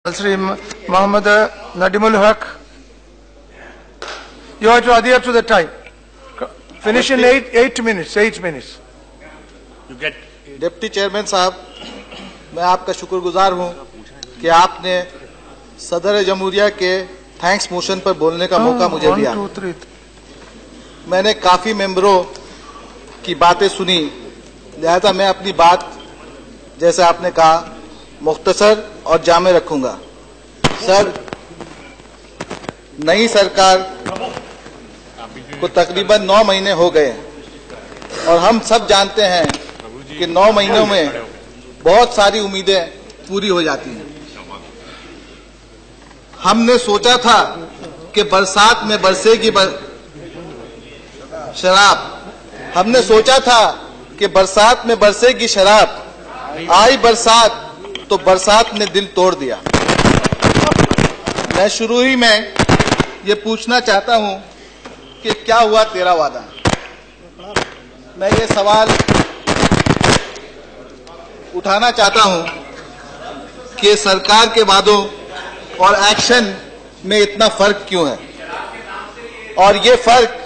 Sri Muhammad Nadimul Haq. You have to adhere to the time. Finish in 8 minutes. 8 minutes. You get. Deputy chairman साहब, मैं आपका शुक्रगुजार हूं कि आपने सदर जमहूरिया के थैंक्स मोशन पर बोलने का मौका मुझे दिया। मैंने काफी मेंबरों की बातें सुनी, लिहाजा मैं अपनी बात जैसे आपने कहा मुख्तसर और जामे रखूंगा। सर, नई सरकार को तकरीबन 9 महीने हो गए और हम सब जानते हैं कि 9 महीनों में बहुत सारी उम्मीदें पूरी हो जाती हैं। हमने सोचा था कि बरसात में बरसेगी शराब, हमने सोचा था कि बरसात में बरसेगी शराब, आई बरसात तो बरसात ने दिल तोड़ दिया। मैं शुरू ही में ये पूछना चाहता हूं कि क्या हुआ तेरा वादा। मैं ये सवाल उठाना चाहता हूं कि सरकार के वादों और एक्शन में इतना फर्क क्यों है, और ये फर्क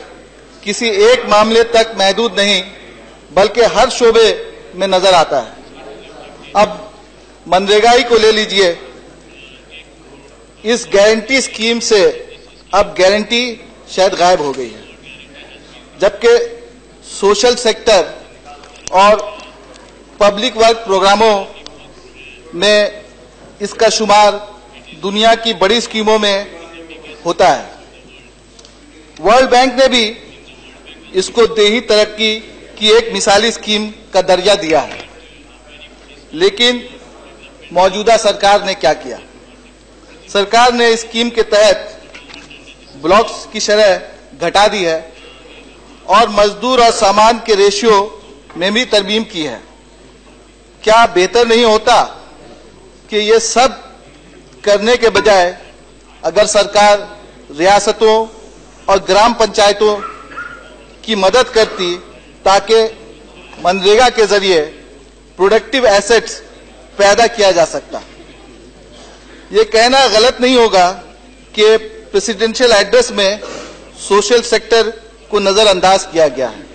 किसी एक मामले तक महदूद नहीं बल्कि हर शोबे में नजर आता है। अब मनरेगा ही को ले लीजिए, इस गारंटी स्कीम से अब गारंटी शायद गायब हो गई है, जबकि सोशल सेक्टर और पब्लिक वर्क प्रोग्रामों में इसका शुमार दुनिया की बड़ी स्कीमों में होता है। वर्ल्ड बैंक ने भी इसको देही तरक्की की एक मिसाली स्कीम का दर्जा दिया है, लेकिन मौजूदा सरकार ने क्या किया? सरकार ने इस स्कीम के तहत ब्लॉक्स की शरह घटा दी है और मजदूर और सामान के रेशियो में भी तरमीम की है। क्या बेहतर नहीं होता कि ये सब करने के बजाय अगर सरकार रियासतों और ग्राम पंचायतों की मदद करती ताकि मनरेगा के जरिए प्रोडक्टिव एसेट्स पैदा किया जा सकता। ये कहना गलत नहीं होगा कि प्रेसिडेंशियल एड्रेस में सोशल सेक्टर को नजरअंदाज किया गया है।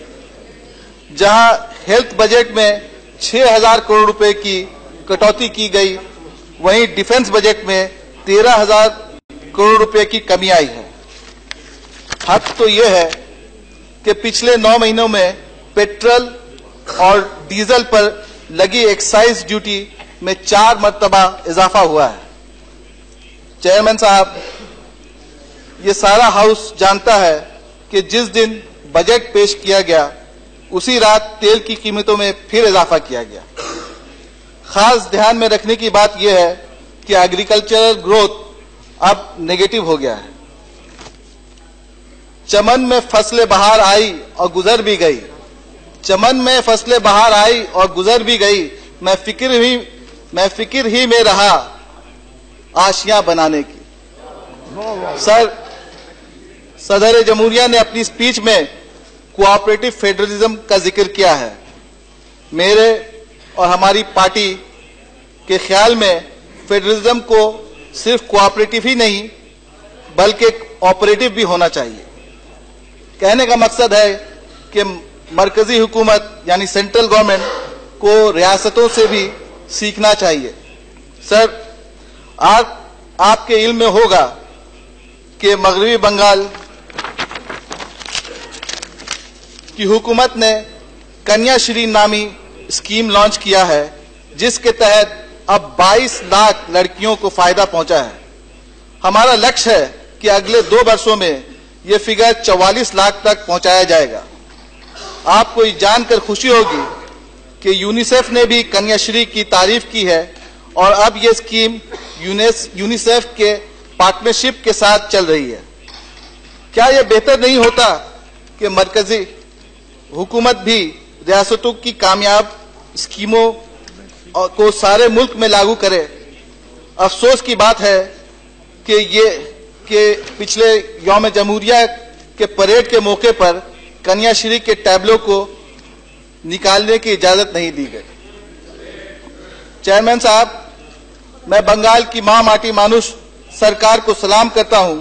जहां हेल्थ बजट में 6,000 करोड़ रुपए की कटौती की गई, वहीं डिफेंस बजट में 13,000 करोड़ रुपए की कमी आई है। हक तो यह है कि पिछले 9 महीनों में पेट्रोल और डीजल पर लगी एक्साइज ड्यूटी में 4 मर्तबा इजाफा हुआ है। चेयरमैन साहब, ये सारा हाउस जानता है कि जिस दिन बजट पेश किया गया उसी रात तेल की कीमतों में फिर इजाफा किया गया। खास ध्यान में रखने की बात यह है कि एग्रीकल्चरल ग्रोथ अब नेगेटिव हो गया है। चमन में फसलें बाहर आई और गुजर भी गई, चमन में फसलें बाहर आई और गुजर भी गई, मैं फिक्र ही में रहा आशियां बनाने की। सदर जमहूरिया ने अपनी स्पीच में कोऑपरेटिव फेडरलिज्म का जिक्र किया है। मेरे और हमारी पार्टी के ख्याल में फेडरलिज्म को सिर्फ कोऑपरेटिव ही नहीं बल्कि ऑपरेटिव भी होना चाहिए। कहने का मकसद है कि मरकजी हुकूमत यानी सेंट्रल गवर्नमेंट को रियासतों से भी सीखना चाहिए। सर, आपके इल्म में होगा कि मगरबी बंगाल की हुकूमत ने कन्याश्री नामी स्कीम लॉन्च किया है, जिसके तहत अब 22 लाख लड़कियों को फायदा पहुंचा है। हमारा लक्ष्य है कि अगले 2 वर्षों में यह फिगर 44 लाख तक पहुंचाया जाएगा। आपको ये जानकर खुशी होगी कि यूनिसेफ ने भी कन्याश्री की तारीफ की है और अब यह स्कीम यूनिसेफ के पार्टनरशिप के साथ चल रही है। क्या यह बेहतर नहीं होता कि मरकजी हुकूमत भी रियासतों की कामयाब स्कीमों को सारे मुल्क में लागू करे? अफसोस की बात है कि पिछले यौम जमहूरिया के परेड के मौके पर कन्याश्री के टैबलों को निकालने की इजाजत नहीं दी गई। चेयरमैन साहब, मैं बंगाल की मां माटी मानुष सरकार को सलाम करता हूं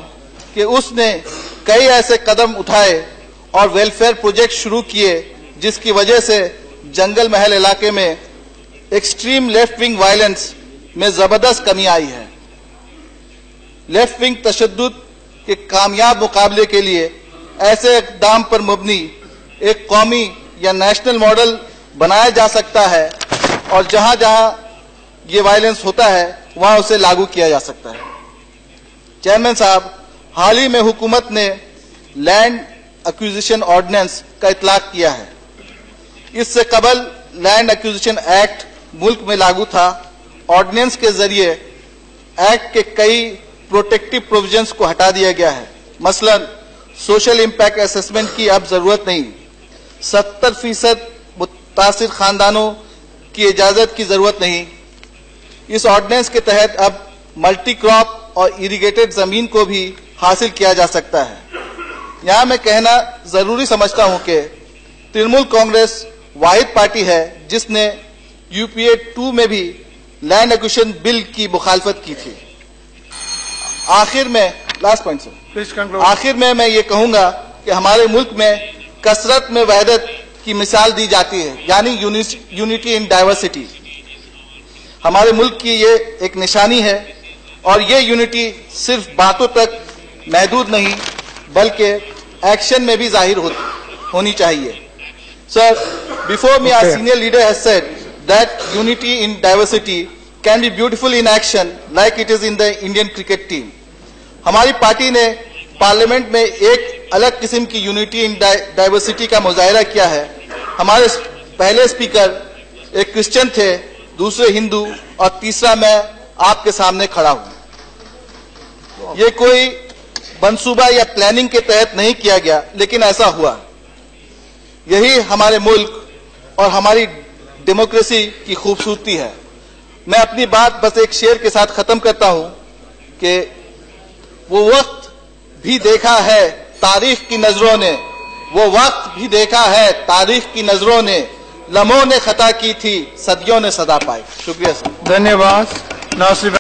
कि उसने कई ऐसे कदम उठाए और वेलफेयर प्रोजेक्ट शुरू किए जिसकी वजह से जंगल महल इलाके में एक्सट्रीम लेफ्ट विंग वायलेंस में जबरदस्त कमी आई है। लेफ्ट विंग तशद्दुद के कामयाब मुकाबले के लिए ऐसे इक़दाम पर मबनी एक कौमी या नेशनल मॉडल बनाया जा सकता है और जहां जहां ये वायलेंस होता है वहां उसे लागू किया जा सकता है। चेयरमैन साहब, हाल ही में हुकूमत ने लैंड एक्विजिशन ऑर्डिनेंस का इतलाक किया है। इससे कबल लैंड एक्विजिशन एक्ट मुल्क में लागू था। ऑर्डिनेंस के जरिए एक्ट के कई प्रोटेक्टिव प्रोविजंस को हटा दिया गया है। मसलन सोशल इंपैक्ट असेसमेंट की अब जरूरत नहीं, 70% मुतासिर खानदानों की इजाजत की जरूरत नहीं। इस ऑर्डिनेंस के तहत अब मल्टी क्रॉप और इरिगेटेड जमीन को भी हासिल किया जा सकता है। यहां मैं कहना जरूरी समझता हूं कि तृणमूल कांग्रेस वाहिद पार्टी है जिसने यूपीए 2 में भी लैंड एक्विजिशन बिल की मुखालफत की थी। आखिर में लास्ट पॉइंट सर, आखिर में मैं ये कहूंगा कि हमारे मुल्क में कसरत में वहदत की मिसाल दी जाती है, यानी यूनिटी इन डाइवर्सिटी। हमारे मुल्क की ये एक निशानी है और ये यूनिटी सिर्फ बातों तक महदूद नहीं बल्कि एक्शन में भी जाहिर होनी चाहिए। Sir, before me, our senior leader has said that unity in diversity can be beautiful in action, like it is in the Indian cricket team. हमारी पार्टी ने पार्लियामेंट में एक अलग किस्म की यूनिटी इन डाइवर्सिटी का मुजाहिरा किया है। हमारे पहले स्पीकर एक क्रिश्चियन थे, दूसरे हिंदू और तीसरा मैं आपके सामने खड़ा हूं। ये कोई मंसूबा या प्लानिंग के तहत नहीं किया गया, लेकिन ऐसा हुआ। यही हमारे मुल्क और हमारी डेमोक्रेसी की खूबसूरती है। मैं अपनी बात बस एक शेर के साथ खत्म करता हूं कि वो वक्त भी देखा है तारीख की नजरों ने, वो वक्त भी देखा है तारीख की नजरों ने, लम्हों ने खता की थी, सदियों ने सदा पाई। शुक्रिया सर। धन्यवाद। नासिर